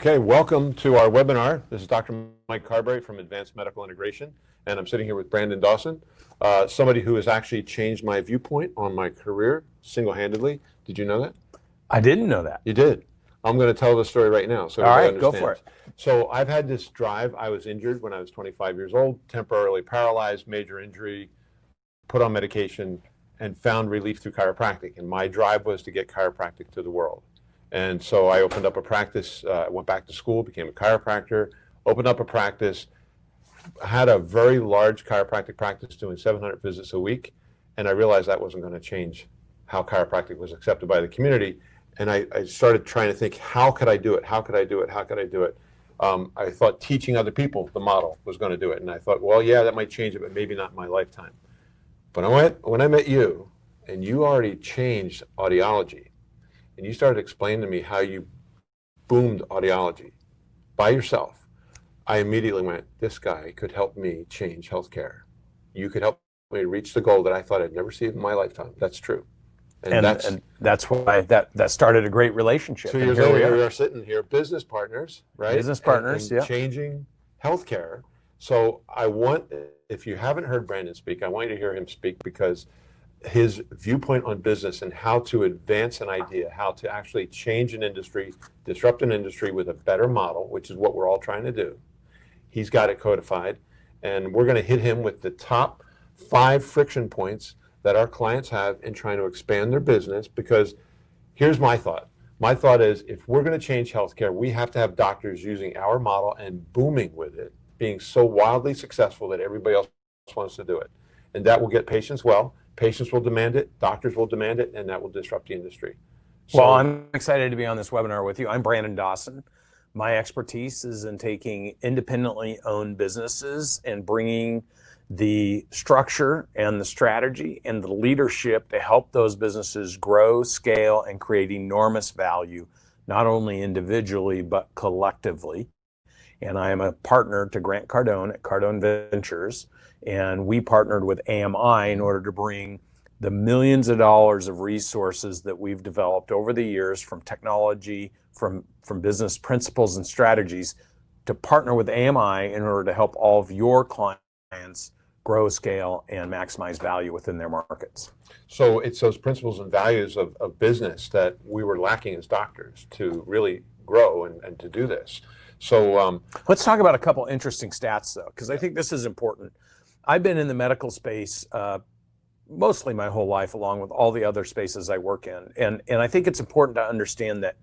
Okay, welcome to our webinar. This is Dr. Mike Carberry from Advanced Medical Integration, and I'm sitting here with Brandon Dawson, somebody who has actually changed my viewpoint on my career single-handedly. Did you know that? I didn't know that. You did. I'm going to tell the story right now. So all right, go for it. So I've had this drive. I was injured when I was 25 years old, temporarily paralyzed, major injury, put on medication, and found relief through chiropractic. And my drive was to get chiropractic to the world. And so I opened up a practice, went back to school, became a chiropractor, opened up a practice, had a very large chiropractic practice doing 700 visits a week. And I realized that wasn't going to change how chiropractic was accepted by the community. And I started trying to think, how could I do it? How could I do it? How could I do it? I thought teaching other people the model was going to do it. And I thought, well, yeah, that might change it, but maybe not in my lifetime. But when I met you, and you already changed audiology, and you started explaining to me how you boomed audiology by yourself, I immediately went, this guy could help me change healthcare. You could help me reach the goal that I thought I'd never see in my lifetime. That's true. And that's why that started a great relationship. 2 years later, we are sitting here, business partners, right? Business partners, and yeah. Changing healthcare. So I want, if you haven't heard Brandon speak, I want you to hear him speak, because his viewpoint on business and how to advance an idea, how to actually change an industry, disrupt an industry with a better model, which is what we're all trying to do. He's got it codified, and we're going to hit him with the top 5 friction points that our clients have in trying to expand their business. Because here's my thought. My thought is, if we're going to change healthcare, we have to have doctors using our model and booming with it, being so wildly successful that everybody else wants to do it. And that will get patients well. Patients will demand it, doctors will demand it, and that will disrupt the industry. So, well, I'm excited to be on this webinar with you. I'm Brandon Dawson. My expertise is in taking independently owned businesses and bringing the structure and the strategy and the leadership to help those businesses grow, scale, and create enormous value, not only individually, but collectively. And I am a partner to Grant Cardone at Cardone Ventures. And we partnered with AMI in order to bring the millions of dollars of resources that we've developed over the years, from technology, from business principles and strategies, to partner with AMI in order to help all of your clients grow, scale, and maximize value within their markets. So it's those principles and values of business that we were lacking as doctors to really grow and to do this. So let's talk about a couple interesting stats, though, because I think this is important. I've been in the medical space mostly my whole life, along with all the other spaces I work in. And I think it's important to understand that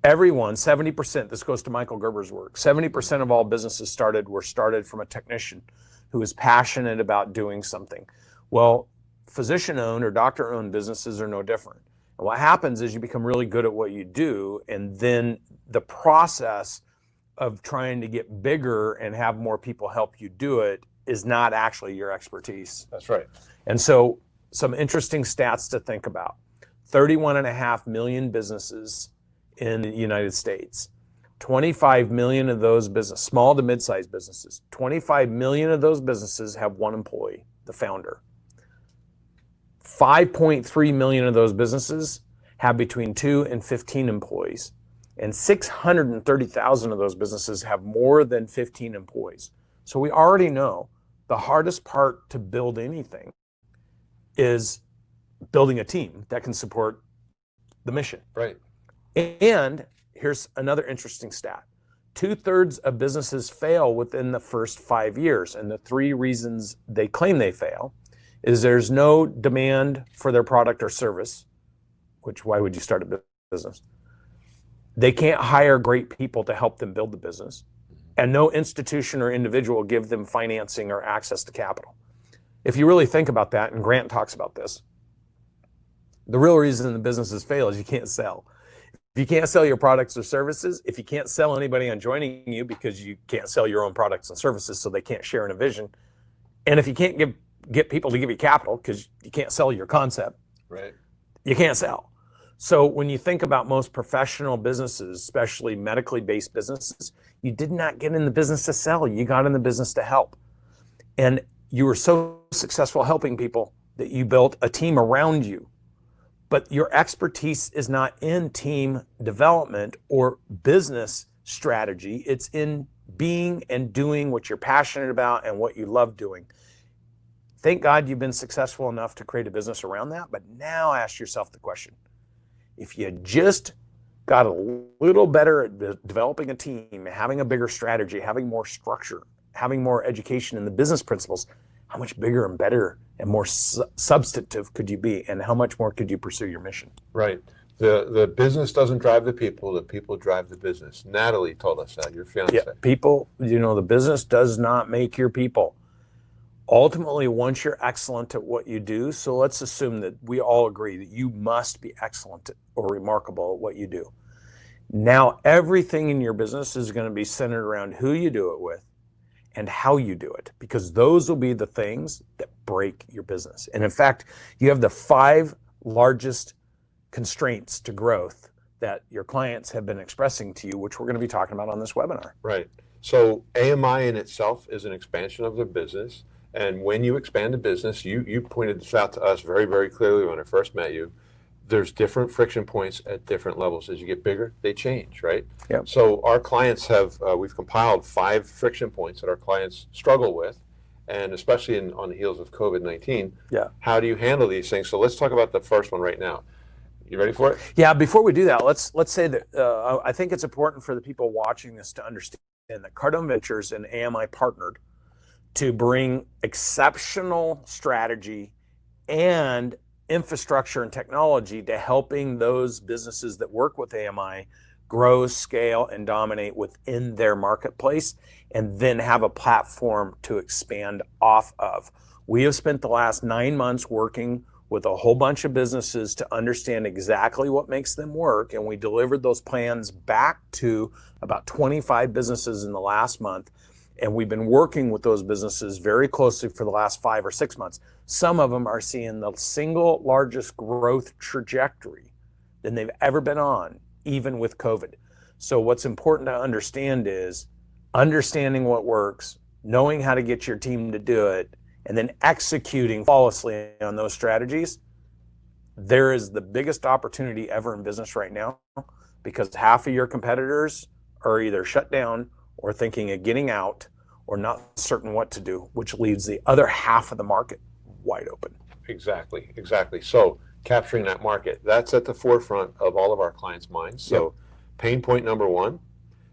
everyone, 70%, this goes to Michael Gerber's work, 70% of all businesses were started from a technician who is passionate about doing something. Well, physician-owned or doctor-owned businesses are no different. And what happens is you become really good at what you do, and then the process of trying to get bigger and have more people help you do it is not actually your expertise. That's right. And so some interesting stats to think about. 31.5 million businesses in the United States. 25 million of those businesses, small to mid-sized businesses, 25 million of those businesses have one employee, the founder. 5.3 million of those businesses have between 2 and 15 employees. And 630,000 of those businesses have more than 15 employees. So we already know the hardest part to build anything is building a team that can support the mission. Right. And here's another interesting stat. 2/3 of businesses fail within the first 5 years. And the 3 reasons they claim they fail is there's no demand for their product or service, which why would you start a business? They can't hire great people to help them build the business. And no institution or individual give them financing or access to capital. If you really think about that, and Grant talks about this, the real reason the businesses fail is you can't sell. If you can't sell your products or services, if you can't sell anybody on joining you because you can't sell your own products and services so they can't share in a vision, and if you can't get people to give you capital because you can't sell your concept, right, you can't sell. So when you think about most professional businesses, especially medically based businesses, you did not get in the business to sell, you got in the business to help. And you were so successful helping people that you built a team around you but your expertise is not in team development or business strategy. It's in being and doing what you're passionate about and what you love doing. Thank God you've been successful enough to create a business around that, but now ask yourself the question, if you just got a little better at developing a team, having a bigger strategy, having more structure, having more education in the business principles, how much bigger and better and more substantive could you be, and how much more could you pursue your mission? Right. The business doesn't drive the people drive the business. Natalie told us that, your fiance. Yeah, people, the business does not make your people. Ultimately, once you're excellent at what you do, so let's assume that we all agree that you must be excellent or remarkable at what you do. Now, everything in your business is going to be centered around who you do it with and how you do it, because those will be the things that break your business. And in fact, you have the 5 largest constraints to growth that your clients have been expressing to you, which we're going to be talking about on this webinar. Right. So AMI in itself is an expansion of the business. And when you expand a business, you pointed this out to us very, very clearly when I first met you. There's different friction points at different levels. As you get bigger, they change, right? Yep. So our clients have, we've compiled 5 friction points that our clients struggle with, and especially on the heels of COVID-19. Yeah. How do you handle these things? So let's talk about the first one right now. You ready for it? Yeah, before we do that, let's say that I think it's important for the people watching this to understand that Cardone Ventures and AMI partnered to bring exceptional strategy and infrastructure and technology to helping those businesses that work with AMI grow, scale, and dominate within their marketplace, and then have a platform to expand off of. We have spent the last 9 months working with a whole bunch of businesses to understand exactly what makes them work, and we delivered those plans back to about 25 businesses in the last month. And we've been working with those businesses very closely for the last 5 or 6 months. Some of them are seeing the single largest growth trajectory than they've ever been on, even with COVID. So what's important to understand is understanding what works, knowing how to get your team to do it, and then executing flawlessly on those strategies. There is the biggest opportunity ever in business right now, because half of your competitors are either shut down or thinking of getting out or not certain what to do, which leaves the other half of the market wide open. Exactly. So capturing that market, that's at the forefront of all of our clients' minds. So pain point number 1,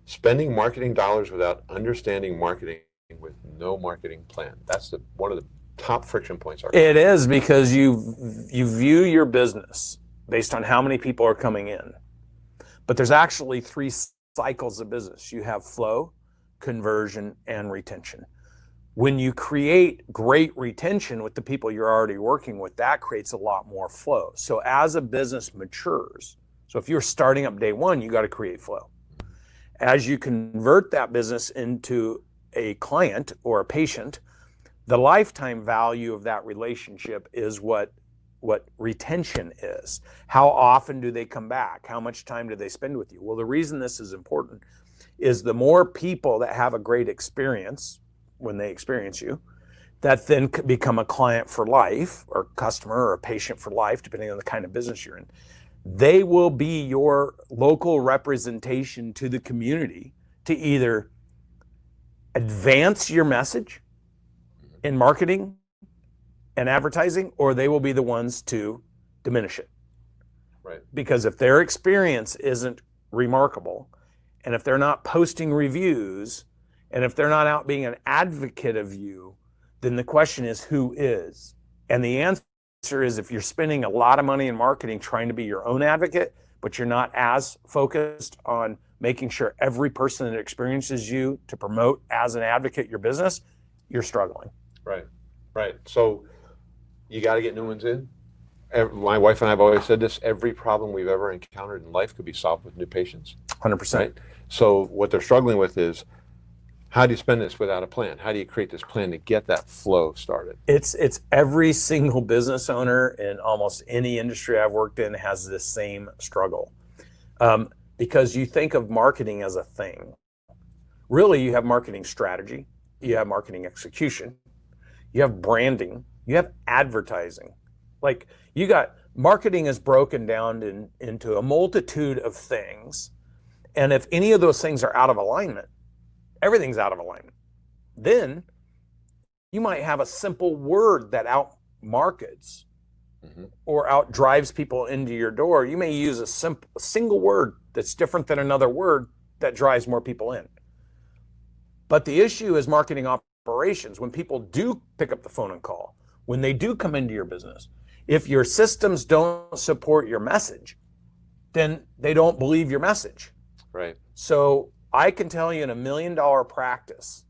spending marketing dollars without understanding marketing with no marketing plan. That's one of the top friction points. It is, because you view your business based on how many people are coming in. But there's actually 3 cycles of business. You have flow, conversion, and retention. When you create great retention with the people you're already working with, that creates a lot more flow. So as a business matures, so if you're starting up day 1, you got to create flow. As you convert that business into a client or a patient, the lifetime value of that relationship is what retention is. How often do they come back? How much time do they spend with you? Well, the reason this is important is the more people that have a great experience when they experience you, that then become a client for life, or customer, or a patient for life, depending on the kind of business you're in, they will be your local representation to the community to either advance your message in marketing and advertising, or they will be the ones to diminish it. Right. Because if their experience isn't remarkable, and if they're not posting reviews, and if they're not out being an advocate of you, then the question is, who is? And the answer is, if you're spending a lot of money in marketing trying to be your own advocate, but you're not as focused on making sure every person that experiences you to promote as an advocate your business, you're struggling. Right. So you got to get new ones in. My wife and I have always said this: every problem we've ever encountered in life could be solved with new patients. 100%. Right? So what they're struggling with is, how do you spend this without a plan? How do you create this plan to get that flow started? It's every single business owner in almost any industry I've worked in has this same struggle. Because you think of marketing as a thing. Really, you have marketing strategy, you have marketing execution, you have branding, you have advertising. Like, you got marketing is broken down into a multitude of things. And if any of those things are out of alignment, everything's out of alignment. Then you might have a simple word that out markets or out drives people into your door. You may use a single word that's different than another word that drives more people in. But the issue is marketing operations. When people do pick up the phone and call, when they do come into your business, if your systems don't support your message, then they don't believe your message. Right. So I can tell you in $1 million practice,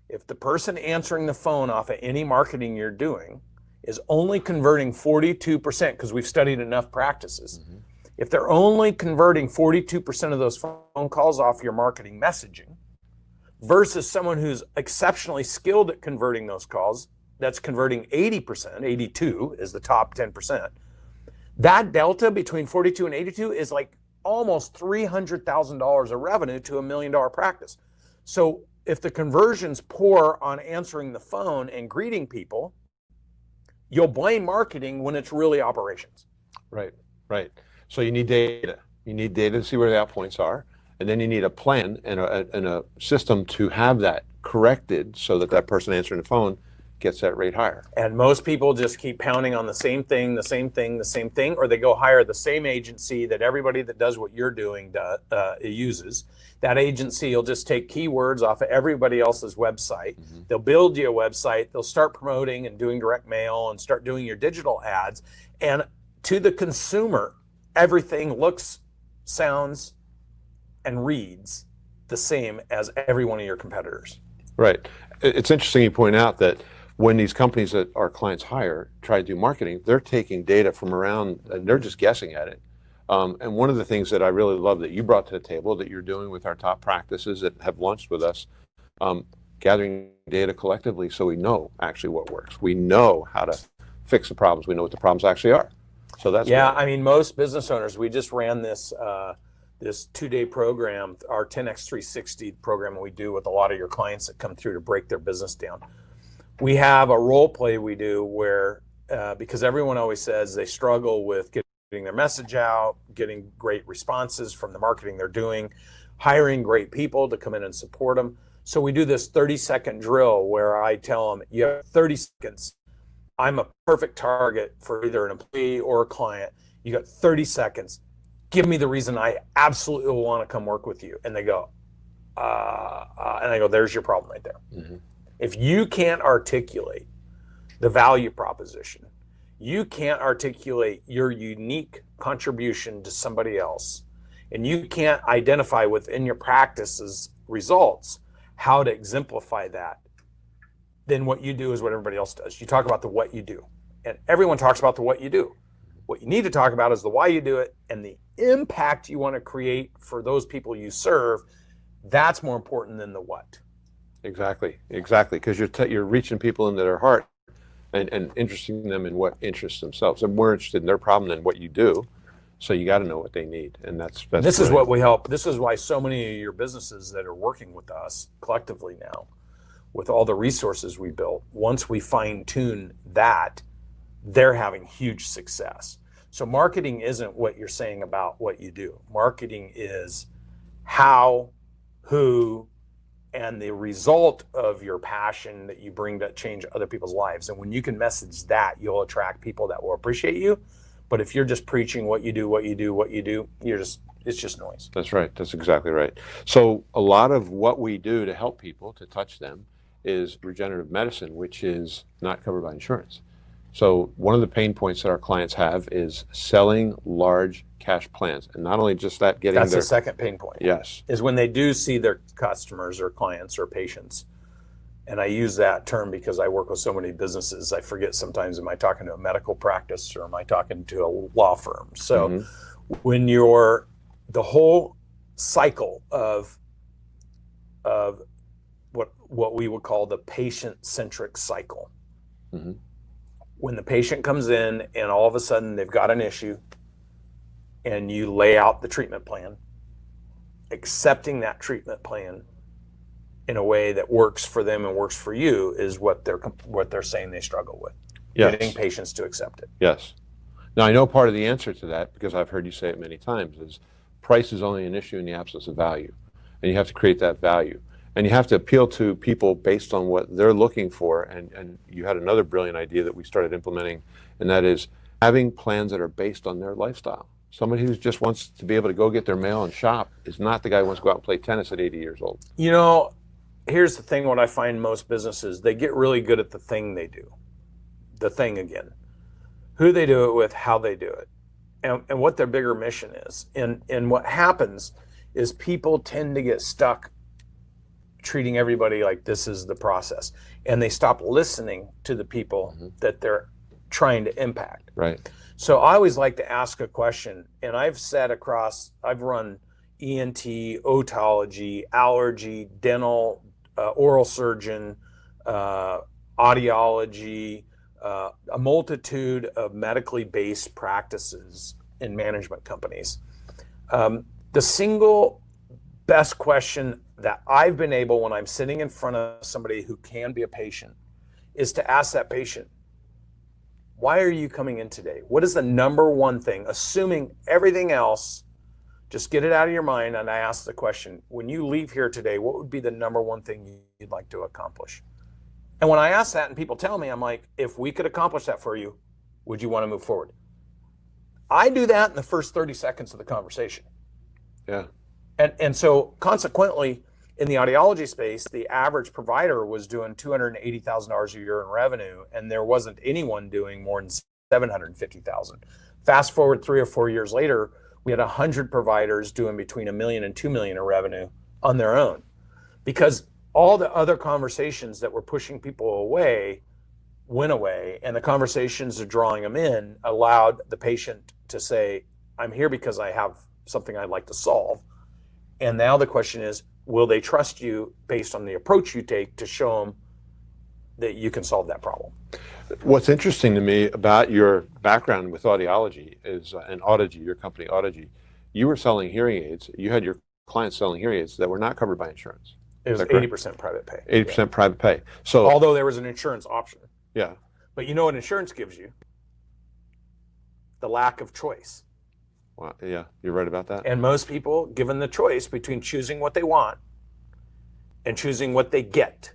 if the person answering the phone off of any marketing you're doing is only converting 42%, because we've studied enough practices, if they're only converting 42% of those phone calls off your marketing messaging versus someone who's exceptionally skilled at converting those calls, that's converting 80%, 82 is the top 10%. That delta between 42 and 82 is like almost $300,000 of revenue to $1 million practice. So if the conversion's poor on answering the phone and greeting people, you'll blame marketing when it's really operations. Right, right. So you need data. You need data to see where the outpoints are, and then you need a plan and a system to have that corrected so that that person answering the phone gets that rate higher. And most people just keep pounding on the same thing, or they go hire the same agency that everybody that does what you're doing uses. That agency will just take keywords off of everybody else's website. They'll build you a website. They'll start promoting and doing direct mail and start doing your digital ads. And to the consumer, everything looks, sounds, and reads the same as every one of your competitors. Right. It's interesting you point out that when these companies that our clients hire try to do marketing, they're taking data from around and they're just guessing at it. And one of the things that I really love that you brought to the table that you're doing with our top practices that have launched with us, gathering data collectively so we know actually what works. We know how to fix the problems. We know what the problems actually are. So that's yeah. I mean, most business owners. We just ran this this 2-day program, our 10x360 program we do with a lot of your clients that come through to break their business down. We have a role play we do where because everyone always says they struggle with getting their message out, getting great responses from the marketing they're doing, hiring great people to come in and support them. So we do this 30-second drill where I tell them, you have 30 seconds. I'm a perfect target for either an employee or a client. You got 30 seconds. Give me the reason I absolutely want to come work with you. And they go, and I go, there's your problem right there. If you can't articulate the value proposition, you can't articulate your unique contribution to somebody else, and you can't identify within your practice's results how to exemplify that, then what you do is what everybody else does. You talk about the what you do, and everyone talks about the what you do. What you need to talk about is the why you do it and the impact you want to create for those people you serve. That's more important than the what. Exactly, because you're reaching people into their heart and interesting them in what interests themselves. And we're interested in their problem than what you do. So you got to know what they need, and that's this is what we help. This is why so many of your businesses that are working with us collectively now, with all the resources we built, once we fine tune that, they're having huge success. So marketing isn't what you're saying about what you do. Marketing is how, who, and the result of your passion that you bring to change other people's lives. And when you can message that, you'll attract people that will appreciate you. But if you're just preaching what you do, it's just noise. That's right. That's exactly right. So a lot of what we do to help people, to touch them, is regenerative medicine, which is not covered by insurance. So one of the pain points that our clients have is selling large cash plans. And not only just that, That's the second pain point. Yes. Is when they do see their customers or clients or patients. And I use that term because I work with so many businesses. I forget sometimes, am I talking to a medical practice or am I talking to a law firm? So when you're the whole cycle of what we would call the patient-centric cycle. When the patient comes in and all of a sudden they've got an issue and you lay out the treatment plan, accepting that treatment plan in a way that works for them and works for you is what they're saying they struggle with. Yes. Getting patients to accept it. Yes. Now, I know part of the answer to that, because I've heard you say it many times, is price is only an issue in the absence of value. And you have to create that value. And you have to appeal to people based on what they're looking for. And you had another brilliant idea that we started implementing, and that is having plans that are based on their lifestyle. Somebody who just wants to be able to go get their mail and shop is not the guy who wants to go out and play tennis at 80 years old. You know, here's the thing, what I find most businesses, they get really good at the thing they do. The thing again. Who they do it with, how they do it, and what their bigger mission is. And what happens is people tend to get stuck treating everybody like this is the process. And they stop listening to the people that they're trying to impact. Right. So I always like to ask a question, and I've run ENT, otology, allergy, dental, oral surgeon, audiology, a multitude of medically based practices in management companies. The single best question that I've been able, when I'm sitting in front of somebody who can be a patient, is to ask that patient, why are you coming in today? What is the number one thing? Assuming everything else, just get it out of your mind, and I ask the question, when you leave here today, what would be the number one thing you'd like to accomplish? And when I ask that and people tell me, I'm like, if we could accomplish that for you, would you want to move forward? I do that in the first 30 seconds of the conversation. Yeah. And so consequently, in the audiology space, the average provider was doing $280,000 a year in revenue, and there wasn't anyone doing more than $750,000. Fast forward 3 or 4 years later, we had 100 providers doing between $1 million and $2 million in revenue on their own, because all the other conversations that were pushing people away went away, and the conversations of drawing them in allowed the patient to say, I'm here because I have something I'd like to solve. And now the question is, will they trust you based on the approach you take to show them that you can solve that problem? What's interesting to me about your background with audiology is, and Audigy, your company Audigy, you were selling hearing aids. You had your clients selling hearing aids that were not covered by insurance. It was 80% private pay. 80% private pay. So, although there was an insurance option. Yeah. But you know what insurance gives you? The lack of choice. Well, yeah, you're right about that. And most people, given the choice between choosing what they want and choosing what they get,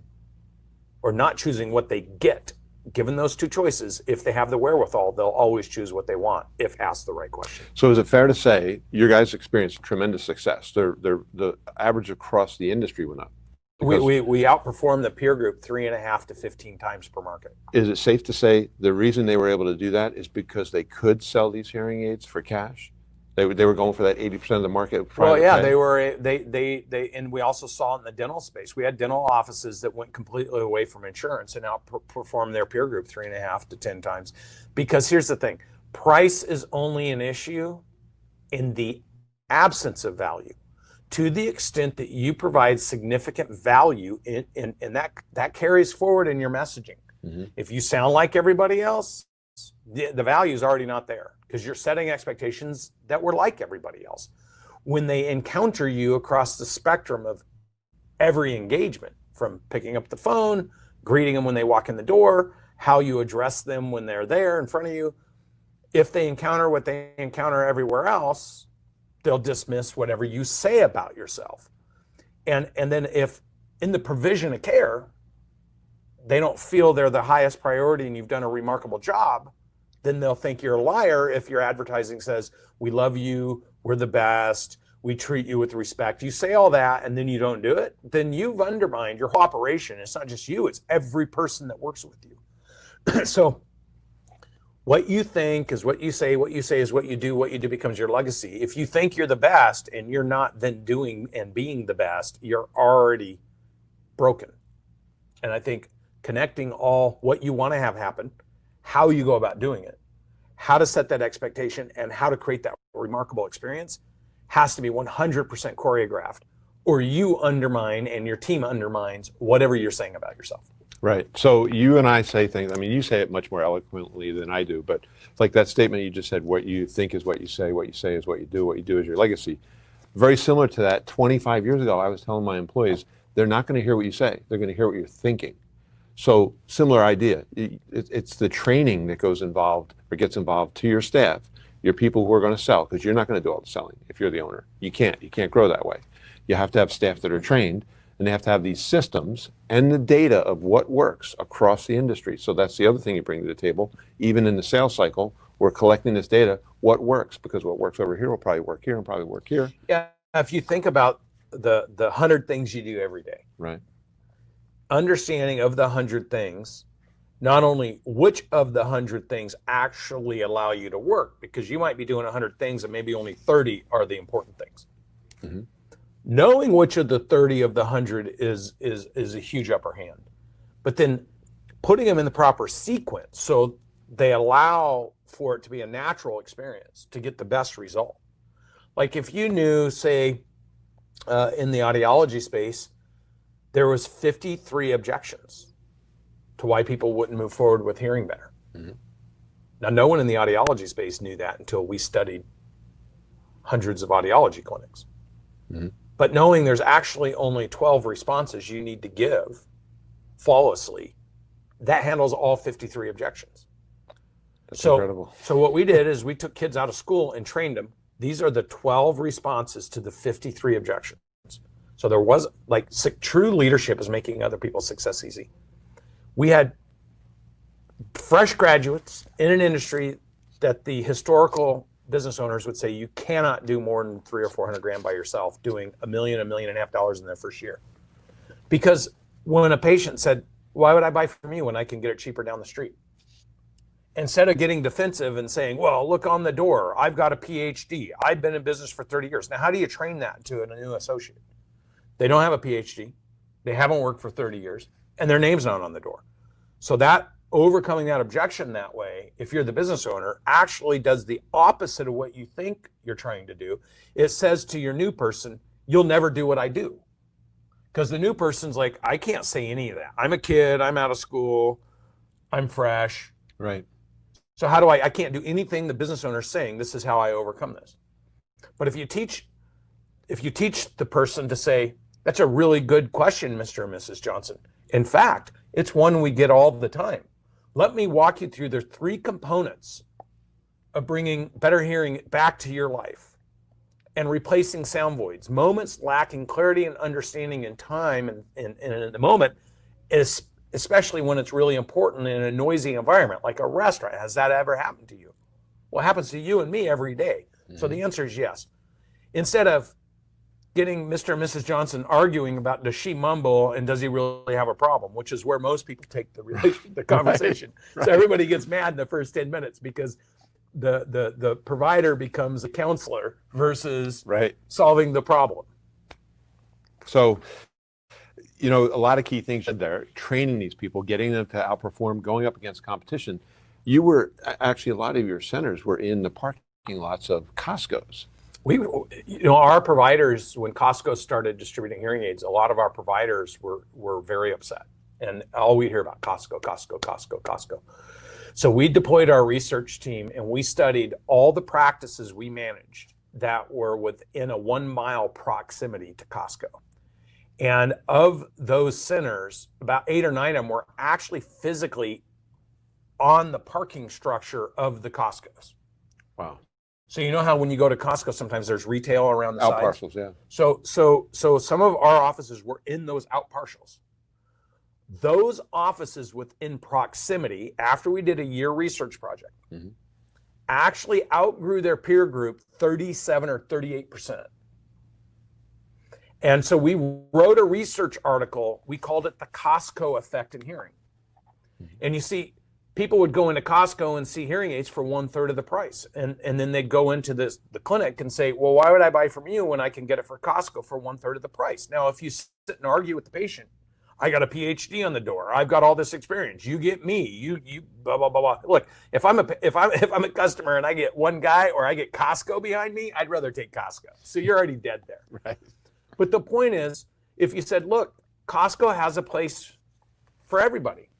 or not choosing what they get, given those two choices, if they have the wherewithal, they'll always choose what they want if asked the right question. So is it fair to say your guys experienced tremendous success? The average across the industry went up. We outperformed the peer group 3.5 to 15 times per market. Is it safe to say the reason they were able to do that is because they could sell these hearing aids for cash? They were going for that 80% of the market. Well, yeah, pay. and we also saw it in the dental space. We had dental offices that went completely away from insurance and outperformed their peer group 3.5 to 10 times. Because here's the thing, price is only an issue in the absence of value. To the extent that you provide significant value, and that carries forward in your messaging. Mm-hmm. If you sound like everybody else, the value is already not there, because you're setting expectations that were like everybody else. When they encounter you across the spectrum of every engagement, from picking up the phone, greeting them when they walk in the door, how you address them when they're there in front of you, if they encounter what they encounter everywhere else, they'll dismiss whatever you say about yourself. And then if in the provision of care, they don't feel they're the highest priority and you've done a remarkable job, then they'll think you're a liar if your advertising says, we love you, we're the best, we treat you with respect. You say all that and then you don't do it, then you've undermined your whole operation. It's not just you, it's every person that works with you. So what you think is what you say is what you do becomes your legacy. If you think you're the best and you're not then doing and being the best, you're already broken. And I think connecting all what you want to have happen, how you go about doing it, how to set that expectation, and how to create that remarkable experience has to be 100% choreographed, or you undermine and your team undermines whatever you're saying about yourself. Right. So you and I say things, I mean, you say it much more eloquently than I do, but it's like that statement you just said, what you think is what you say is what you do is your legacy. Very similar to that, 25 years ago, I was telling my employees, they're not going to hear what you say, they're going to hear what you're thinking. So similar idea. It's the training that gets involved to your staff, your people who are going to sell, because you're not going to do all the selling if you're the owner. You can't grow that way. You have to have staff that are trained, and they have to have these systems and the data of what works across the industry. So that's the other thing you bring to the table. Even in the sales cycle, we're collecting this data, what works, because what works over here will probably work here and probably work here. Yeah, if you think about the 100 things you do every day, Right. Understanding of the 100 things, not only which of the 100 things actually allow you to work, because you might be doing 100 things and maybe only 30 are the important things. Mm-hmm. Knowing which of the 30 of the 100 is a huge upper hand, but then putting them in the proper sequence so they allow for it to be a natural experience to get the best result. Like if you knew, say, in the audiology space, there was 53 objections to why people wouldn't move forward with hearing better. Mm-hmm. Now, no one in the audiology space knew that until we studied hundreds of audiology clinics. Mm-hmm. But knowing there's actually only 12 responses you need to give flawlessly, that handles all 53 objections. That's incredible. So what we did is we took kids out of school and trained them. These are the 12 responses to the 53 objections. So there was true leadership is making other people's success easy. We had fresh graduates in an industry that the historical business owners would say you cannot do more than $300,000 or $400,000 by yourself, doing $1 million, $1.5 million in their first year. Because when a patient said, "Why would I buy from you when I can get it cheaper down the street?" Instead of getting defensive and saying, "Well, look on the door, I've got a PhD, I've been in business for 30 years. Now, how do you train that to a new associate? They don't have a PhD, they haven't worked for 30 years, and their name's not on the door. So that overcoming that objection that way, if you're the business owner, actually does the opposite of what you think you're trying to do. It says to your new person, "You'll never do what I do." Because the new person's like, "I can't say any of that. I'm a kid, I'm out of school, I'm fresh." Right. So how do I can't do anything the business owner's saying. This is how I overcome this. But if you teach the person to say, "That's a really good question, Mr. and Mrs. Johnson. In fact, it's one we get all the time. Let me walk you through the 3 components of bringing better hearing back to your life and replacing sound voids, moments lacking clarity and understanding in time and in the moment, especially when it's really important in a noisy environment like a restaurant." Has that ever happened to you? Well, it happens to you and me every day. Mm-hmm. So the answer is yes. Instead of getting Mr. and Mrs. Johnson arguing about does she mumble and does he really have a problem, which is where most people take the conversation. Right. So everybody gets mad in the first 10 minutes because the provider becomes a counselor versus solving the problem. So, a lot of key things there, training these people, getting them to outperform, going up against competition. You were actually, a lot of your centers were in the parking lots of Costco's. Our providers, when Costco started distributing hearing aids, a lot of our providers were very upset. And all we hear about Costco, Costco, Costco, Costco. So we deployed our research team and we studied all the practices we managed that were within a 1-mile proximity to Costco. And of those centers, about 8 or 9 of them were actually physically on the parking structure of the Costco's. Wow. So you know how when you go to Costco, sometimes there's retail around the out sides? Parcels, yeah. So some of our offices were in those out parcels. Those offices within proximity, after we did a year research project, mm-hmm. actually outgrew their peer group 37 or 38%. And so we wrote a research article, we called it the Costco Effect in hearing. Mm-hmm. And you see, people would go into Costco and see hearing aids for 1/3 of the price. And then they'd go into the clinic and say, "Well, why would I buy from you when I can get it for Costco for 1/3 of the price?" Now, if you sit and argue with the patient, "I got a PhD on the door. I've got all this experience. You get me. You blah blah blah blah." Look, if I'm a customer and I get one guy or I get Costco behind me, I'd rather take Costco. So you're already dead there. Right. But the point is, if you said, "Look, Costco has a place for everybody."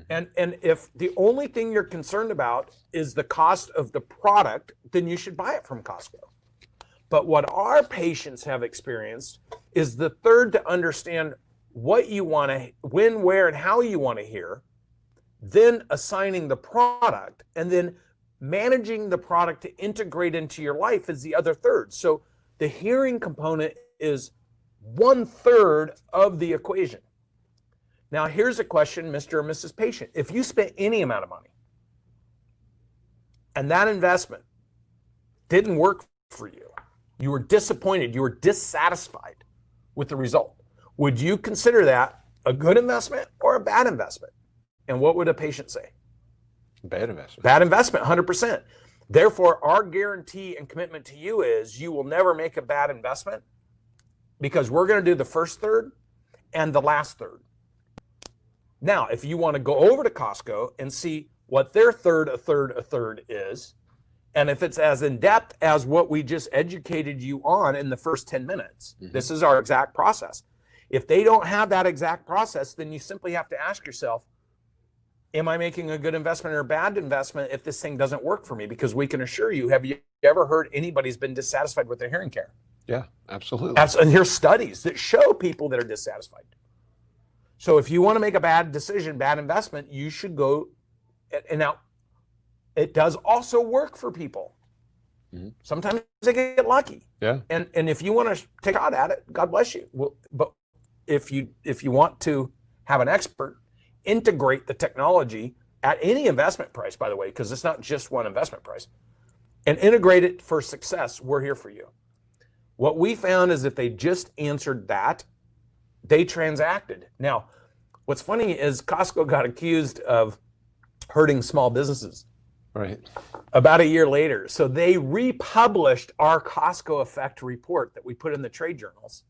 And if the only thing you're concerned about is the cost of the product, then you should buy it from Costco. But what our patients have experienced is the third to understand what you want to, when, where, and how you want to hear, then assigning the product, and then managing the product to integrate into your life is the other third. So the hearing component is 1/3 of the equation. Now, here's a question, Mr. or Mrs. Patient. If you spent any amount of money and that investment didn't work for you, you were disappointed, you were dissatisfied with the result, would you consider that a good investment or a bad investment? And what would a patient say? Bad investment. Bad investment, 100%. Therefore, our guarantee and commitment to you is you will never make a bad investment, because we're going to do the first third and the last third. Now, if you want to go over to Costco and see what their third, a third is, and if it's as in-depth as what we just educated you on in the first 10 minutes, this is our exact process. If they don't have that exact process, then you simply have to ask yourself, am I making a good investment or a bad investment if this thing doesn't work for me? Because we can assure you, have you ever heard anybody's been dissatisfied with their hearing care? Yeah, absolutely. And here's studies that show people that are dissatisfied. So if you want to make a bad decision, bad investment, you should go, and now it does also work for people. Sometimes they get lucky. Yeah. And if you want to take a shot at it, God bless you. Well, but if you want to have an expert integrate the technology at any investment price, by the way, because it's not just one investment price, and integrate it for success, we're here for you. What we found is if they just answered that, they transacted. Now, what's funny is Costco got accused of hurting small businesses. Right. About a year later. So they republished our Costco Effect report that we put in the trade journals,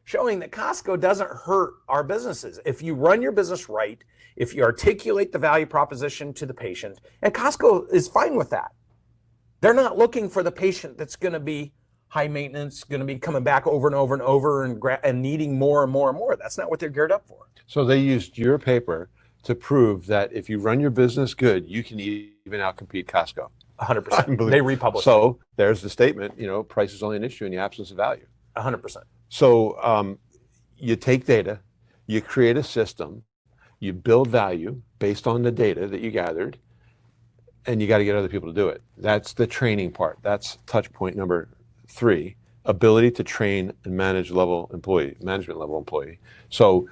showing that Costco doesn't hurt our businesses. If you run your business right, if you articulate the value proposition to the patient, and Costco is fine with that. They're not looking for the patient that's going to be high maintenance, going to be coming back over and over and over and needing more and more and more. That's not what they're geared up for. So they used your paper to prove that if you run your business good, you can even outcompete Costco. 100%. They republished. So there's the statement, price is only an issue in the absence of value. 100%. So you take data, you create a system, you build value based on the data that you gathered, and you got to get other people to do it. That's the training part. That's touch point number 3, ability to train and management level employee. So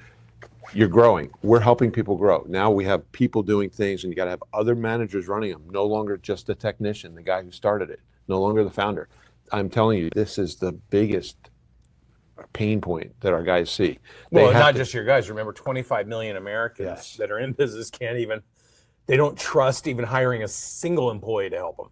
you're growing. We're helping people grow. Now we have people doing things, and you got to have other managers running them. No longer just the technician, the guy who started it. No longer the founder. I'm telling you, this is the biggest pain point that our guys see. Well, not just your guys. Remember, 25 million Americans that are in business they don't trust even hiring a single employee to help them.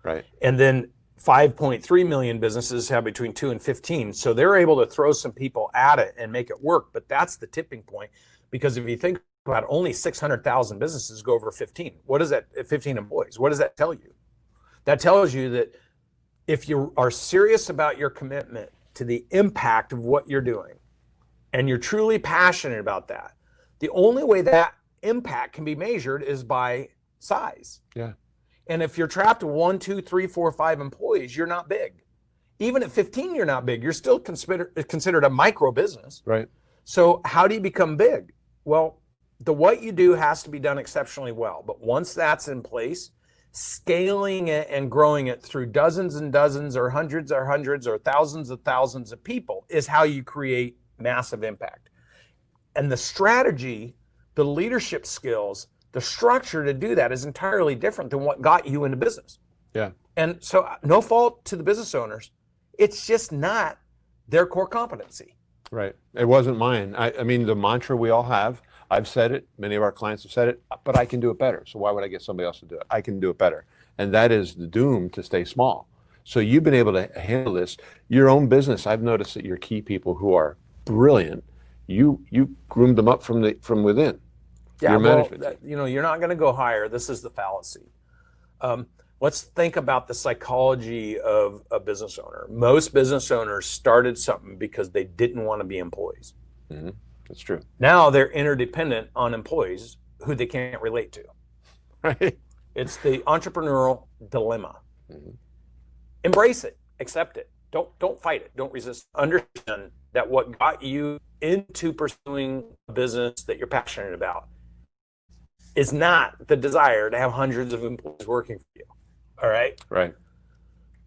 Right. And then 5.3 million businesses have between 2 and 15. So they're able to throw some people at it and make it work. But that's the tipping point, because if you think about it, only 600,000 businesses go over 15. What is that? 15 employees. What does that tell you? That tells you that if you are serious about your commitment to the impact of what you're doing, and you're truly passionate about that, the only way that impact can be measured is by size. Yeah. And if you're trapped at 1, 2, 3, 4, 5 employees, you're not big. Even at 15, you're not big. You're still considered a micro business. Right. So how do you become big? Well, what you do has to be done exceptionally well. But once that's in place, scaling it and growing it through dozens and dozens or hundreds or thousands of people is how you create massive impact. And the strategy, the leadership skills, the structure to do that is entirely different than what got you into business. Yeah. And so no fault to the business owners. It's just not their core competency. Right. It wasn't mine. I mean, the mantra we all have, I've said it, many of our clients have said it, but I can do it better. So why would I get somebody else to do it? I can do it better. And that is the doom to stay small. So you've been able to handle this. Your own business, I've noticed that your key people who are brilliant, you groomed them up from within. Yeah, well, you're not going to go higher. This is the fallacy. Let's think about the psychology of a business owner. Most business owners started something because they didn't want to be employees. Mm-hmm. That's true. Now they're interdependent on employees who they can't relate to. Right. It's the entrepreneurial dilemma. Mm-hmm. Embrace it. Accept it. Don't fight it. Don't resist. Understand that what got you into pursuing a business that you're passionate about is not the desire to have hundreds of employees working for you. All right? Right.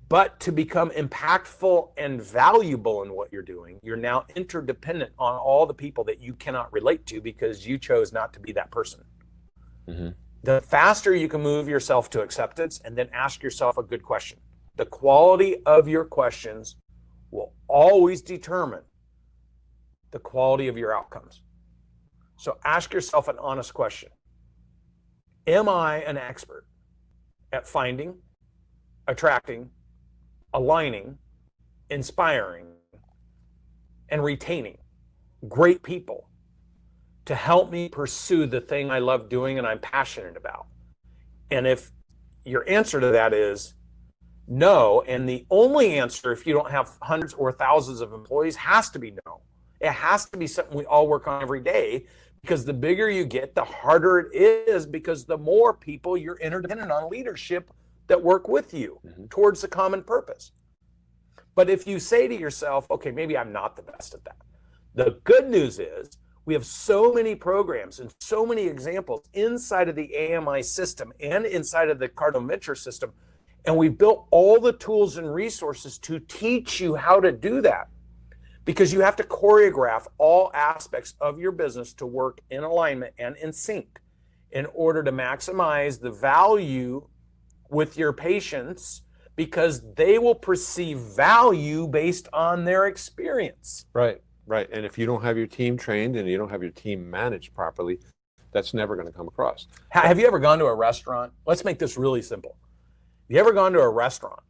But to become impactful and valuable in what you're doing, you're now interdependent on all the people that you cannot relate to because you chose not to be that person. Mm-hmm. The faster you can move yourself to acceptance and then ask yourself a good question. The quality of your questions will always determine the quality of your outcomes. So ask yourself an honest question. Am I an expert at finding, attracting, aligning, inspiring, and retaining great people to help me pursue the thing I love doing and I'm passionate about? And if your answer to that is no, and the only answer if you don't have hundreds or thousands of employees has to be no. It has to be something we all work on every day, because the bigger you get, the harder it is, because the more people you're interdependent on leadership that work with you towards the common purpose. But if you say to yourself, okay, maybe I'm not the best at that. The good news is we have so many programs and so many examples inside of the AMI system and inside of the Cardone Ventures system. And we've built all the tools and resources to teach you how to do that, because you have to choreograph all aspects of your business to work in alignment and in sync in order to maximize the value with your patients, because they will perceive value based on their experience. Right, right. And if you don't have your team trained and you don't have your team managed properly, that's never going to come across. Have you ever gone to a restaurant? Let's make this really simple. Have you ever gone to a restaurant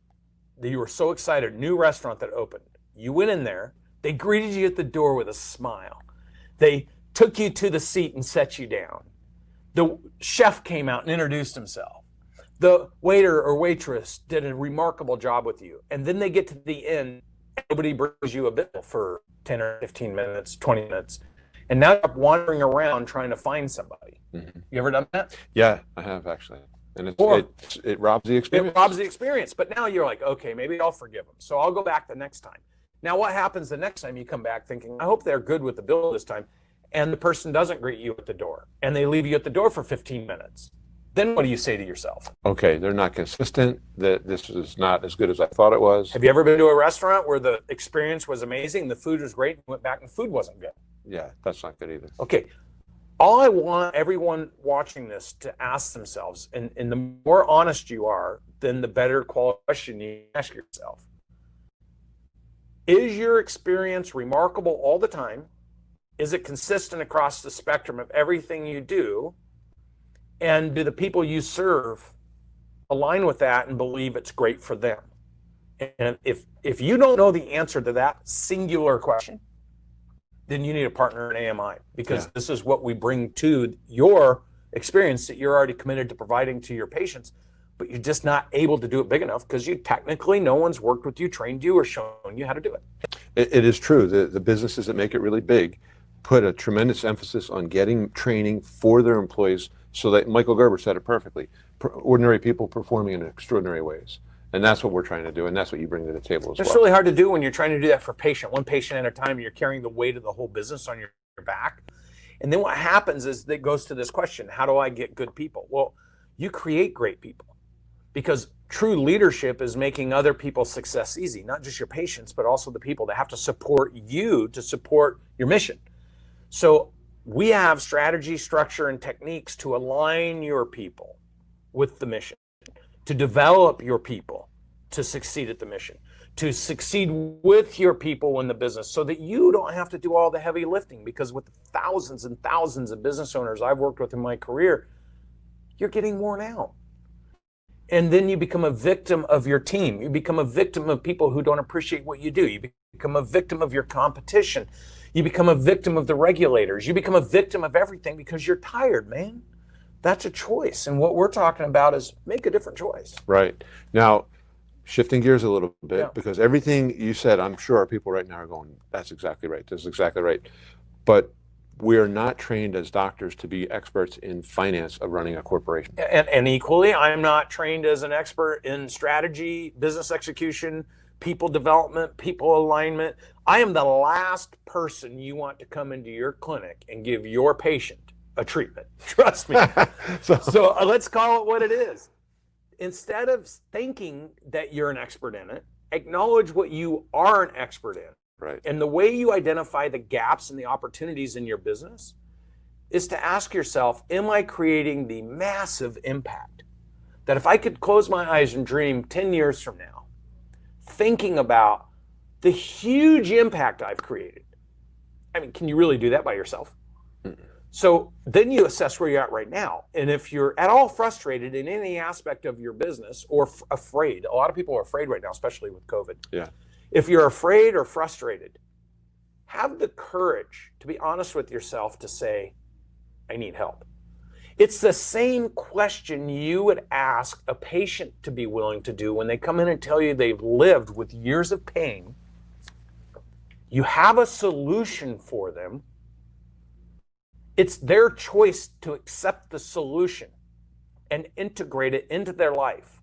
that you were so excited, new restaurant that opened? You went in there, they greeted you at the door with a smile. They took you to the seat and set you down. The chef came out and introduced himself. The waiter or waitress did a remarkable job with you. And then they get to the end, nobody brings you a bill for 10 or 15 minutes, 20 minutes. And now you're wandering around trying to find somebody. Mm-hmm. You ever done that? Yeah, I have actually. And it robs the experience. It robs the experience. But now you're like, okay, maybe I'll forgive them. So I'll go back the next time. Now what happens the next time you come back thinking, I hope they're good with the bill this time, and the person doesn't greet you at the door, and they leave you at the door for 15 minutes. Then what do you say to yourself? Okay, they're not consistent. This is not as good as I thought it was. Have you ever been to a restaurant where the experience was amazing, the food was great, and you went back and the food wasn't good? Yeah, that's not good either. Okay, all I want everyone watching this to ask themselves, and the more honest you are, then the better quality question you ask yourself. Is your experience remarkable all the time? Is it consistent across the spectrum of everything you do? And do the people you serve align with that and believe it's great for them? And if you don't know the answer to that singular question, then you need a partner in AMI, because this is what we bring to your experience that you're already committed to providing to your patients, but you're just not able to do it big enough because you technically, no one's worked with you, trained you, or shown you how to do it. It is true. The businesses that make it really big put a tremendous emphasis on getting training for their employees, so that Michael Gerber said it perfectly, ordinary people performing in extraordinary ways. And that's what we're trying to do, and that's what you bring to the table as well. It's really hard to do when you're trying to do that for one patient at a time. You're carrying the weight of the whole business on your back. And then what happens is that goes to this question, how do I get good people? Well, you create great people, because true leadership is making other people's success easy, not just your patients, but also the people that have to support you to support your mission. So we have strategy, structure, and techniques to align your people with the mission, to develop your people to succeed at the mission, to succeed with your people in the business, so that you don't have to do all the heavy lifting. Because with thousands and thousands of business owners I've worked with in my career, you're getting worn out. And then you become a victim of your team. You become a victim of people who don't appreciate what you do. You become a victim of your competition. You become a victim of the regulators. You become a victim of everything because you're tired, man. That's a choice. And what we're talking about is make a different choice. Right. Now, shifting gears a little bit, because everything you said, I'm sure our people right now are going, that's exactly right. That's exactly right. But we're not trained as doctors to be experts in finance of running a corporation. And equally, I'm not trained as an expert in strategy, business execution, people development, people alignment. I am the last person you want to come into your clinic and give your patient a treatment. Trust me. So let's call it what it is. Instead of thinking that you're an expert in it, acknowledge what you are an expert in. Right. And the way you identify the gaps and the opportunities in your business is to ask yourself, am I creating the massive impact that if I could close my eyes and dream 10 years from now, thinking about the huge impact I've created? I mean, can you really do that by yourself? Mm-mm. So then you assess where you're at right now. And if you're at all frustrated in any aspect of your business or afraid, a lot of people are afraid right now, especially with COVID. Yeah. If you're afraid or frustrated, have the courage to be honest with yourself to say, I need help. It's the same question you would ask a patient to be willing to do when they come in and tell you they've lived with years of pain. You have a solution for them. It's their choice to accept the solution and integrate it into their life.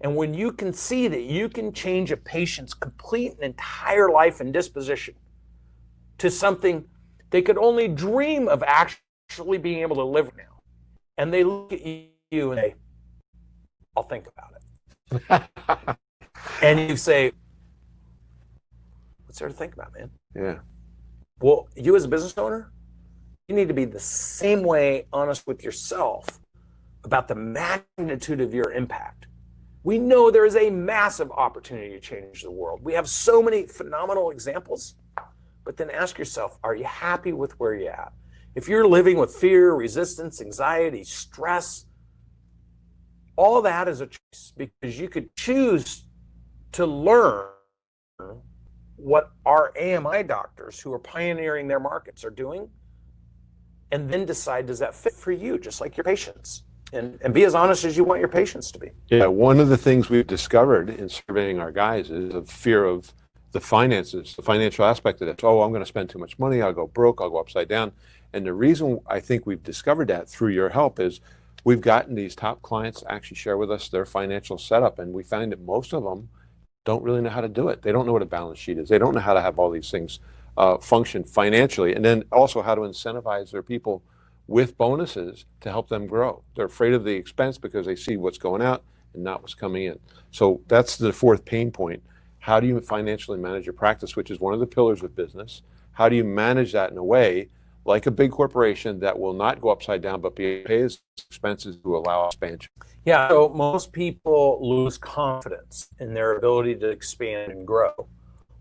And when you can see that you can change a patient's complete and entire life and disposition to something they could only dream of actually being able to live now, and they look at you and say, I'll think about it. And you say, what's there to think about, man? Yeah. Well, you as a business owner, you need to be the same way honest with yourself about the magnitude of your impact. We know there is a massive opportunity to change the world. We have so many phenomenal examples, but then ask yourself, are you happy with where you're at? If you're living with fear, resistance, anxiety, stress, all that is a choice, because you could choose to learn what our AMI doctors who are pioneering their markets are doing, and then decide, does that fit for you, just like your patients? And be as honest as you want your patients to be. Yeah, one of the things we've discovered in surveying our guys is a fear of the finances, the financial aspect of it. Oh, I'm going to spend too much money, I'll go broke, I'll go upside down. And the reason I think we've discovered that through your help is we've gotten these top clients actually share with us their financial setup, and we find that most of them don't really know how to do it. They don't know what a balance sheet is. They don't know how to have all these things function financially, and then also how to incentivize their people with bonuses to help them grow. They're afraid of the expense because they see what's going out and not what's coming in. So that's the fourth pain point. How do you financially manage your practice, which is one of the pillars of business? How do you manage that in a way like a big corporation that will not go upside down but pays expenses to allow expansion? Yeah, so most people lose confidence in their ability to expand and grow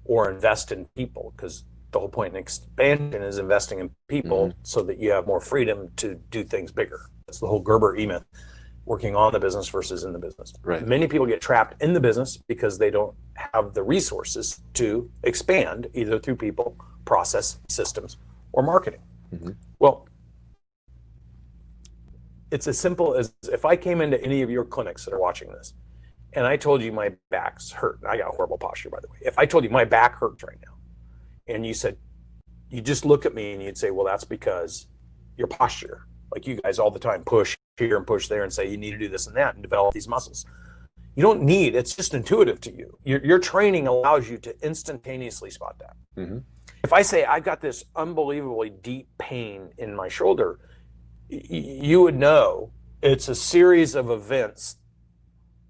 or invest in people, because the whole point in expansion is investing in people so that you have more freedom to do things bigger. That's the whole Gerber E-myth, working on the business versus in the business. Right. Many people get trapped in the business because they don't have the resources to expand, either through people, process, systems, or marketing. Well, it's as simple as if I came into any of your clinics that are watching this and I told you my back's hurt. I got horrible posture, by the way. If I told you my back hurts right now, and you said, you just look at me and you'd say, well, that's because your posture, like you guys all the time push here and push there and say you need to do this and that and develop these muscles. You don't need, it's just intuitive to you. Your training allows you to instantaneously spot that. If I say I've got this unbelievably deep pain in my shoulder, you would know it's a series of events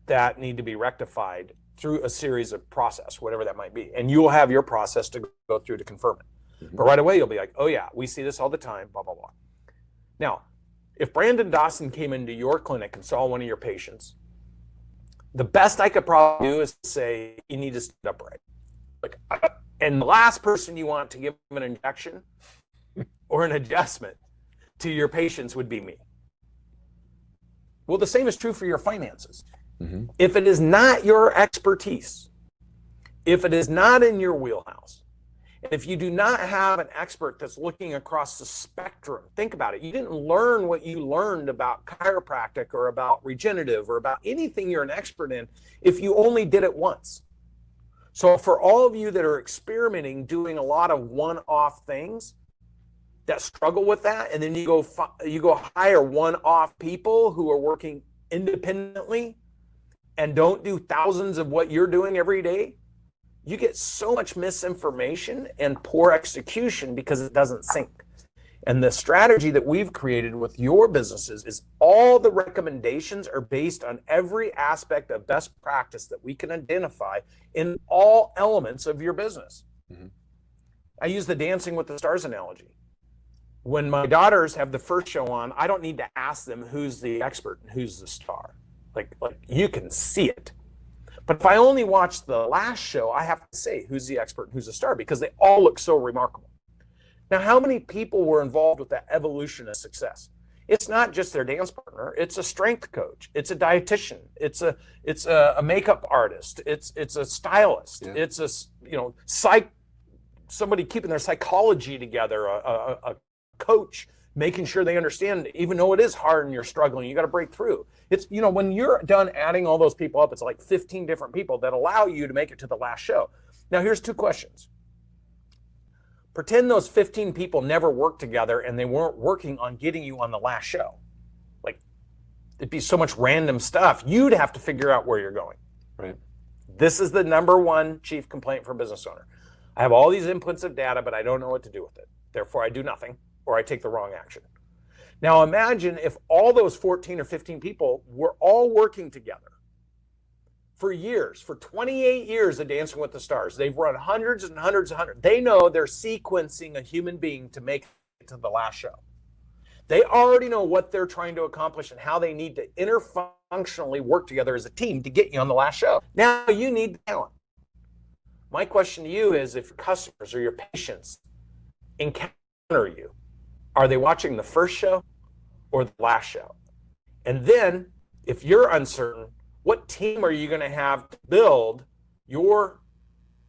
that need to be rectified through a series of process, whatever that might be. And you'll have your process to go through to confirm it. But right away, you'll be like, oh yeah, we see this all the time, blah, blah, blah. Now, if Brandon Dawson came into your clinic and saw one of your patients, the best I could probably do is say, you need to stand upright. Like, and the last person you want to give an injection or an adjustment to your patients would be me. Well, the same is true for your finances. If it is not your expertise, if it is not in your wheelhouse, and if you do not have an expert that's looking across the spectrum, think about it. You didn't learn what you learned about chiropractic or about regenerative or about anything you're an expert in if you only did it once. So for all of you that are experimenting, doing a lot of one-off things that struggle with that, and then you go hire one-off people who are working independently and don't do thousands of what you're doing every day, you get so much misinformation and poor execution because it doesn't sync. And the strategy that we've created with your businesses is all the recommendations are based on every aspect of best practice that we can identify in all elements of your business. Mm-hmm. I use the Dancing with the Stars analogy. When my daughters have the first show on, I don't need to ask them who's the expert and who's the star. Like you can see it. But if I only watch the last show, I have to say who's the expert and who's the star because they all look so remarkable. Now, how many people were involved with that evolution of success? It's not just their dance partner. It's a strength coach. It's a dietitian. It's a makeup artist. It's a stylist. Yeah. It's a somebody keeping their psychology together. A coach making sure they understand, even though it is hard and you're struggling, you got to break through. It's when you're done adding all those people up, it's like 15 different people that allow you to make it to the last show. Now, here's 2 questions. Pretend those 15 people never worked together and they weren't working on getting you on the last show. Like, it'd be so much random stuff. You'd have to figure out where you're going. Right. This is the #1 chief complaint for a business owner. I have all these inputs of data, but I don't know what to do with it. Therefore, I do nothing or I take the wrong action. Now, imagine if all those 14 or 15 people were all working together for years, for 28 years of Dancing with the Stars. They've run hundreds and hundreds and hundreds. They know they're sequencing a human being to make it to the last show. They already know what they're trying to accomplish and how they need to interfunctionally work together as a team to get you on the last show. Now you need the talent. My question to you is, if your customers or your patients encounter you, are they watching the first show or the last show? And then, if you're uncertain, what team are you going to have to build your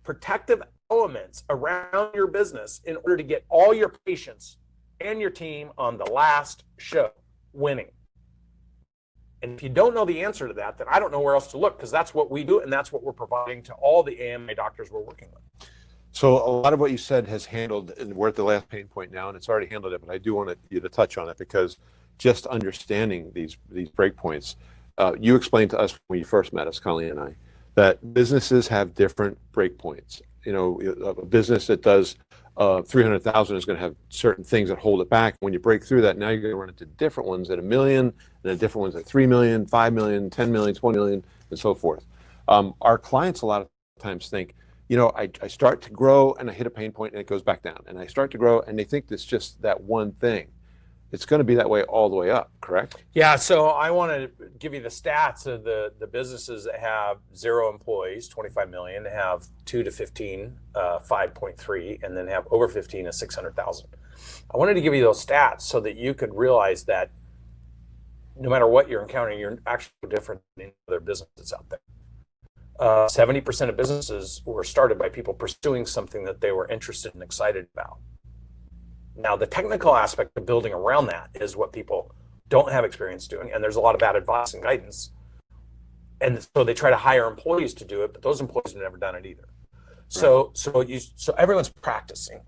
protective elements around your business in order to get all your patients and your team on the last show winning? And if you don't know the answer to that, then I don't know where else to look, because that's what we do and that's what we're providing to all the AMA doctors we're working with. So a lot of what you said has handled, and we're at the last pain point now, and it's already handled it, but I do want you to touch on it, because just understanding these breakpoints, you explained to us when you first met us, Colleen and I, that businesses have different breakpoints. A business that does 300,000 is going to have certain things that hold it back. When you break through that, now you're going to run into different ones at $1 million, and then different ones at 3 million, 5 million, 10 million, 20 million, and so forth. Our clients a lot of times think, I start to grow and I hit a pain point and it goes back down, and I start to grow and they think it's just that one thing. It's going to be that way all the way up, correct? Yeah, so I want to give you the stats of the businesses that have 0 employees, 25 million, have 2 to 15, 5.3, and then have over 15 is 600,000. I wanted to give you those stats so that you could realize that no matter what you're encountering, you're actually different than other businesses out there. 70% of businesses were started by people pursuing something that they were interested and excited about. Now, the technical aspect of building around that is what people don't have experience doing, and there's a lot of bad advice and guidance. And so they try to hire employees to do it, but those employees have never done it either. So everyone's practicing.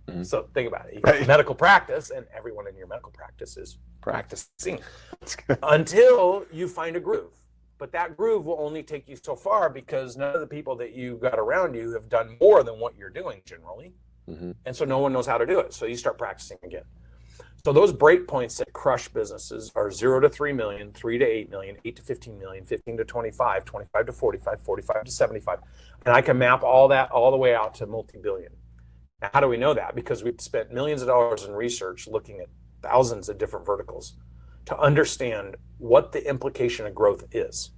Mm-hmm. So think about it. You got medical practice, and everyone in your medical practice is practicing until you find a groove. But that groove will only take you so far, because none of the people that you got around you have done more than what you're doing generally. Mm-hmm. And so no one knows how to do it. So you start practicing again. So those break points that crush businesses are 0 to 3 million, 3 to 8 million, 8 to 15 million, 15 to 25, 25 to 45, 45 to 75. And I can map all that all the way out to multi-billion. Now, how do we know that? Because we've spent millions of dollars in research looking at thousands of different verticals to understand what the implication of growth is.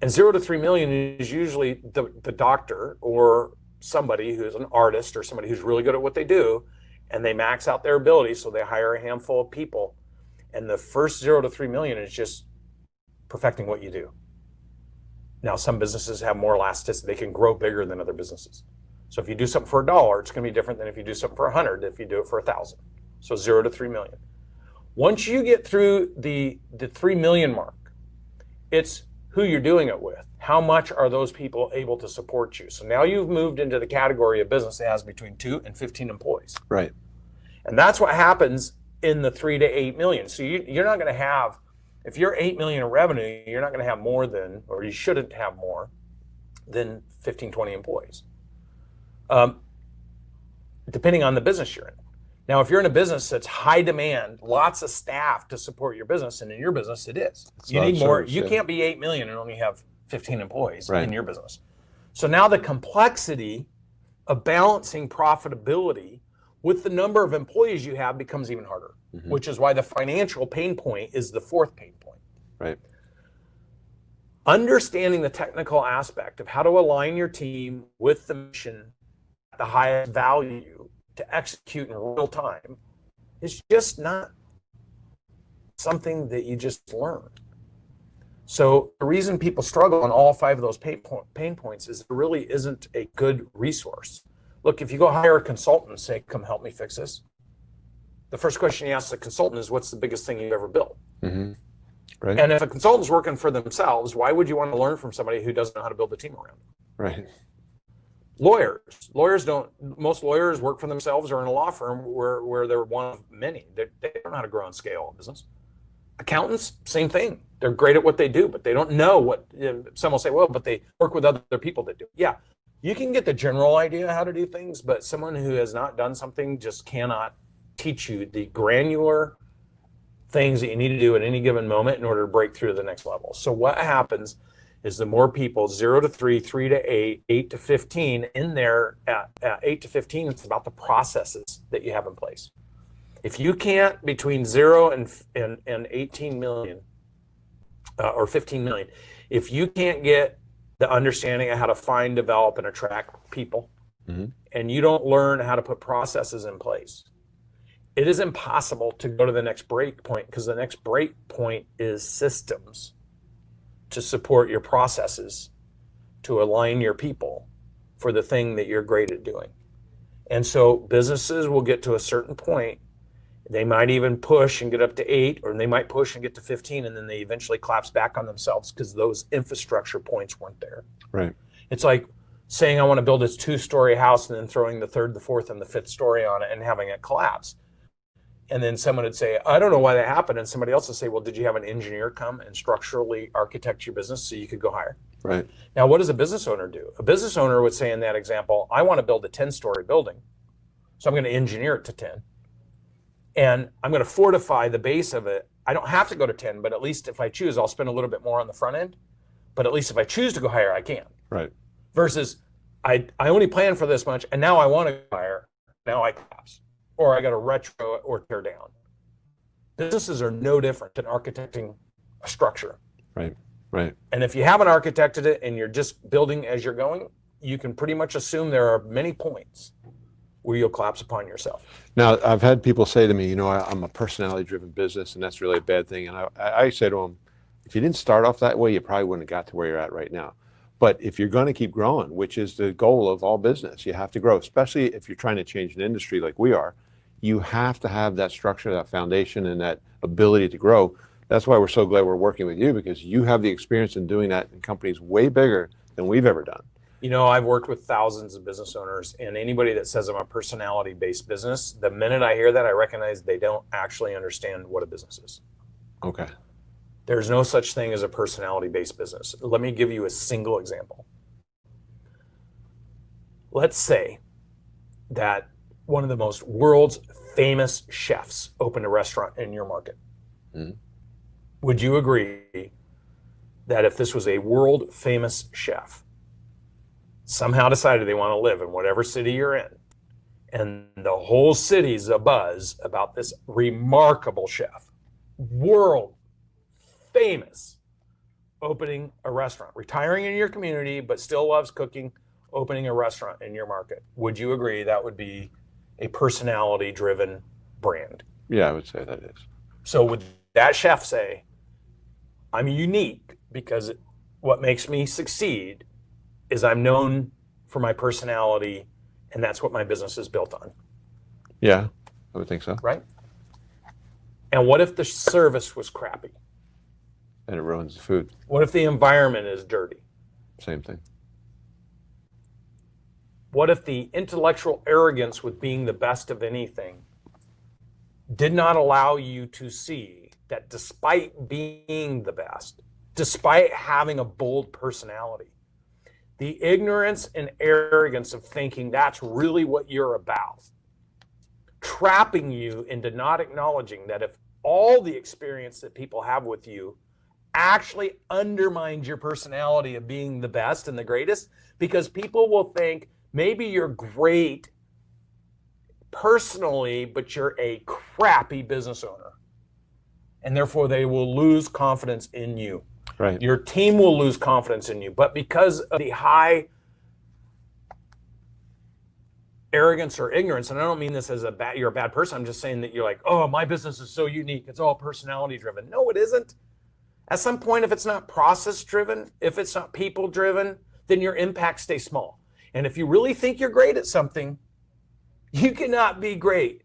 And 0 to 3 million is usually the doctor or somebody who's an artist or somebody who's really good at what they do, and they max out their ability, so they hire a handful of people. And the first 0 to 3 million is just perfecting what you do. Now, some businesses have more elasticity. They can grow bigger than other businesses. So if you do something for $1, it's going to be different than if you do something for 100, if you do it for 1,000. So 0 to 3 million. Once you get through the 3 million mark, it's who you're doing it with. How much are those people able to support you? So now you've moved into the category of business that has between 2 and 15 employees. Right. And that's what happens in the 3 to 8 million. So you're not going to have, if you're 8 million in revenue, you're not going to have more than, or you shouldn't have more than 15, 20 employees, depending on the business you're in. Now, if you're in a business that's high demand, lots of staff to support your business, and in your business it is. You need more. You can't be 8 million and only have 15 employees in your business. So now the complexity of balancing profitability with the number of employees you have becomes even harder, which is why the financial pain point is the fourth pain point. Right. Understanding the technical aspect of how to align your team with the mission at the highest value to execute in real time is just not something that you just learn. So the reason people struggle on all 5 of those pain points is there really isn't a good resource. Look, if you go hire a consultant and say, come help me fix this, the first question you ask the consultant is, what's the biggest thing you've ever built? Right. And if a consultant's working for themselves, why would you want to learn from somebody who doesn't know how to build a team around? Right. Lawyers don't, most lawyers work for themselves or in a law firm where they're one of many. They don't know how to grow and scale a business. Accountants, same thing. They're great at what they do, but they don't know what, some will say, well, but they work with other people that do. Yeah, you can get the general idea how to do things, but someone who has not done something just cannot teach you the granular things that you need to do at any given moment in order to break through to the next level. So what happens is the more people, 0 to 3, 3 to 8, 8 to 15, in there at 8 to 15, it's about the processes that you have in place. If you can't, between 0 and 18 million or 15 million, if you can't get the understanding of how to find, develop, and attract people, and you don't learn how to put processes in place, it is impossible to go to the next break point, because the next break point is systems to support your processes, to align your people for the thing that you're great at doing. And so businesses will get to a certain point. They might even push and get up to 8, or they might push and get to 15, and then they eventually collapse back on themselves because those infrastructure points weren't there. Right. It's like saying I want to build this 2-story house and then throwing the 3rd, the 4th, and the 5th story on it and having it collapse. And then someone would say, I don't know why that happened. And somebody else would say, well, did you have an engineer come and structurally architect your business so you could go higher? Right. Now, what does a business owner do? A business owner would say in that example, I want to build a 10-story building, so I'm going to engineer it to 10. And I'm going to fortify the base of it. I don't have to go to 10, but at least if I choose, I'll spend a little bit more on the front end. But at least if I choose to go higher, I can. Right. Versus I only plan for this much, and now I want to go higher. Now I collapse. Or I got to retro or tear down. Businesses are no different than architecting a structure. Right. Right. And if you haven't architected it and you're just building as you're going, you can pretty much assume there are many points where you'll collapse upon yourself. Now, I've had people say to me, I'm a personality-driven business, and that's really a bad thing. And I say to them, if you didn't start off that way, you probably wouldn't have got to where you're at right now. But if you're going to keep growing, which is the goal of all business, you have to grow, especially if you're trying to change an industry like we are. You have to have that structure, that foundation, and that ability to grow. That's why we're so glad we're working with you, because you have the experience in doing that in companies way bigger than we've ever done. I've worked with thousands of business owners, and anybody that says I'm a personality-based business, the minute I hear that, I recognize they don't actually understand what a business is. Okay. There's no such thing as a personality-based business. Let me give you a single example. Let's say that one of the most world's famous chefs opened a restaurant in your market. Would you agree that if this was a world famous chef, somehow decided they want to live in whatever city you're in, and the whole city's abuzz about this remarkable chef, world famous, opening a restaurant, retiring in your community, but still loves cooking, opening a restaurant in your market, would you agree that would be a personality-driven brand? Yeah, I would say that is. So would that chef say, I'm unique because what makes me succeed is I'm known for my personality, and that's what my business is built on? Yeah, I would think so. Right? And what if the service was crappy? And it ruins the food. What if the environment is dirty? Same thing. What if the intellectual arrogance with being the best of anything did not allow you to see that despite being the best, despite having a bold personality, The ignorance and arrogance of thinking that's really what you're about, trapping you into not acknowledging that if all the experience that people have with you actually undermines your personality of being the best and the greatest, because people will think maybe you're great personally, but you're a crappy business owner. And therefore they will lose confidence in you. Right. Your team will lose confidence in you. But because of the high arrogance or ignorance, and I don't mean this as you're a bad person, I'm just saying that you're like, oh, my business is so unique, it's all personality driven. No, it isn't. At some point, if it's not process driven, if it's not people driven, then your impact stays small. And if you really think you're great at something, you cannot be great.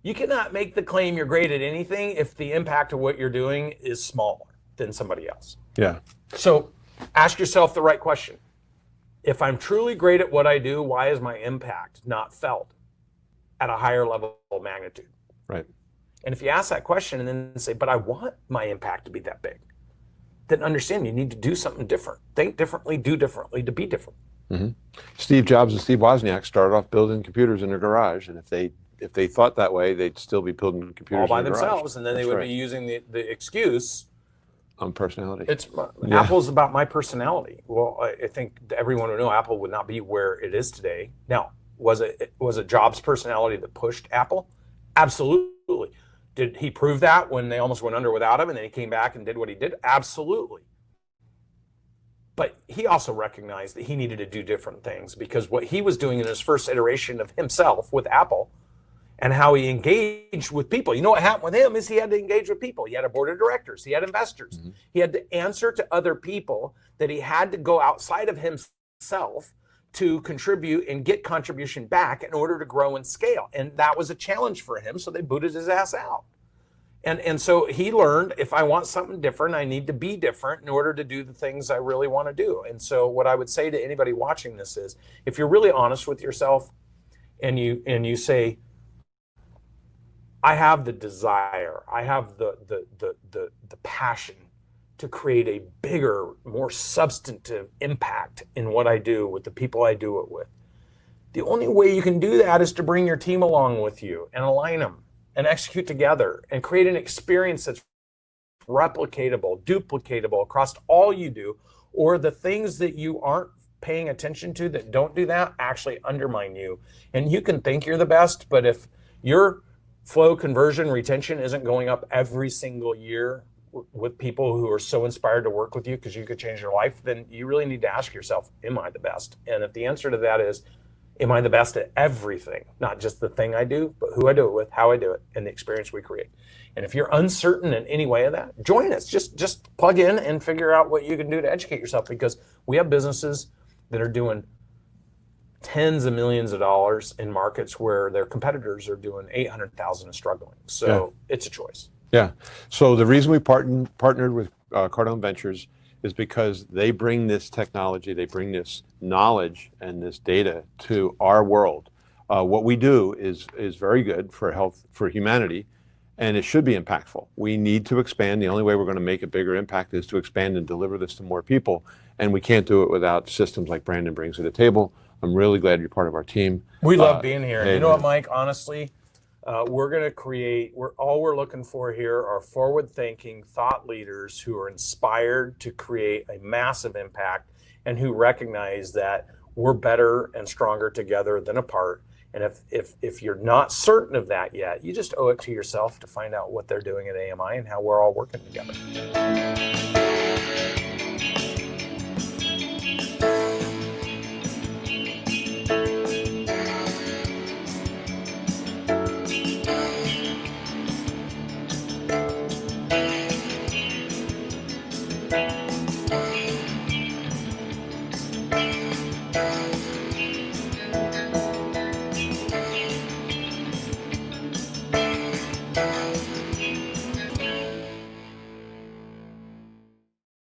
You cannot make the claim you're great at anything if the impact of what you're doing is smaller than somebody else. Yeah. So ask yourself the right question. If I'm truly great at what I do, why is my impact not felt at a higher level of magnitude? Right. And if you ask that question and then say, but I want my impact to be that big, then understand you need to do something different. Think differently, do differently to be different. Mm-hmm. Steve Jobs and Steve Wozniak started off building computers in their garage, and if they thought that way, they'd still be building computers all by in their themselves, garage. and then they That's would right. be using the excuse. On personality. Yeah. Apple's about my personality. Well, I think everyone would know Apple would not be where it is today. Now, was it Jobs' personality that pushed Apple? Absolutely. Did he prove that when they almost went under without him and then he came back and did what he did? Absolutely. But he also recognized that he needed to do different things, because what he was doing in his first iteration of himself with Apple and how he engaged with people. You know what happened with him is he had to engage with people. He had a board of directors. He had investors. Mm-hmm. He had to answer to other people, that he had to go outside of himself to contribute and get contribution back in order to grow and scale. And that was a challenge for him, so they booted his ass out. And so he learned, if I want something different, I need to be different in order to do the things I really want to do. And so what I would say to anybody watching this is, if you're really honest with yourself and you say, I have the desire, I have the passion to create a bigger, more substantive impact in what I do with the people I do it with. The only way you can do that is to bring your team along with you and align them and execute together and create an experience that's replicatable, duplicatable across all you do, or the things that you aren't paying attention to that don't do that actually undermine you. And you can think you're the best, but if your flow, conversion, retention isn't going up every single year with people who are so inspired to work with you because you could change their life, then you really need to ask yourself, am I the best? And if the answer to that is, am I the best at everything? Not just the thing I do, but who I do it with, how I do it, and the experience we create. And if you're uncertain in any way of that, join us. Just plug in and figure out what you can do to educate yourself, because we have businesses that are doing tens of millions of dollars in markets where their competitors are doing 800,000 and struggling. So It's a choice. Yeah. So the reason we partnered with Cardone Ventures is because they bring this technology, they bring this knowledge and this data to our world. What we do is very good for health, for humanity, and it should be impactful. We need to expand. The only way we're going to make a bigger impact is to expand and deliver this to more people, and we can't do it without systems like Brandon brings to the table. I'm really glad you're part of our team. We love being here. Hey, you know what, Mike? Honestly, we're going to create, all we're looking for here are forward-thinking thought leaders who are inspired to create a massive impact and who recognize that we're better and stronger together than apart. And if you're not certain of that yet, you just owe it to yourself to find out what they're doing at AMI and how we're all working together.